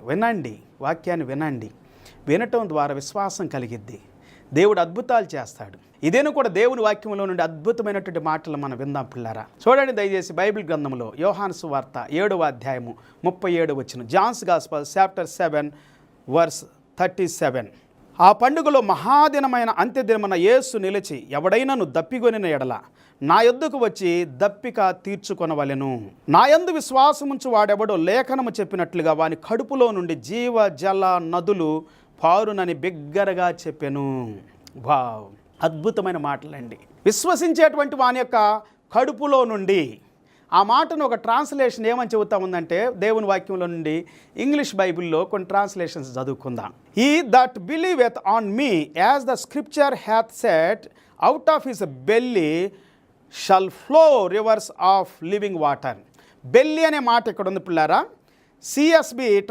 వినండి, వాక్యాన్ని వినండి. వినటం ద్వారా విశ్వాసం కలిగిద్ది. దేవుడు అద్భుతాలు చేస్తాడు. ఇదేను కూడా దేవుని వాక్యంలో నుండి అద్భుతమైనటువంటి మాటలు మనం విందాం పిల్లారా. చూడండి దయచేసి బైబిల్ గ్రంథంలో యోహాను సువార్త 7వ అధ్యాయము 37 వచనం. John's gospel chapter 7 verse 37. ఆ పండుగలో మహాదినమైన అంత్యదినమున యేసు నిలిచి ఎవడైనను దప్పిగొనిన ఎడల నా యొద్దకు వచ్చి దప్పిక తీర్చుకొనవలెను. నా యందు విశ్వాసముంచు వాడెవడో లేఖనము చెప్పినట్లుగా వాని కడుపులో నుండి జీవ జల నదులు పారునని బిగ్గరగా చెప్పెను. వావ్, అద్భుతమైన మాటలండి. విశ్వసించేటువంటి వాని యొక్క కడుపులో నుండి, ఆ మాటను ఒక ట్రాన్స్లేషన్ ఏమని చెబుతా ఉందంటే దేవుని వాక్యంలో నుండి ఇంగ్లీష్ బైబిల్లో కొన్ని ట్రాన్స్లేషన్స్ చదువుకుందాం. He that believeth on me as the scripture hath set out of his belly shall flow reverse of living water. Belly అనే మాట ఇక్కడ ఉంది పిల్లారా. సిఎస్బి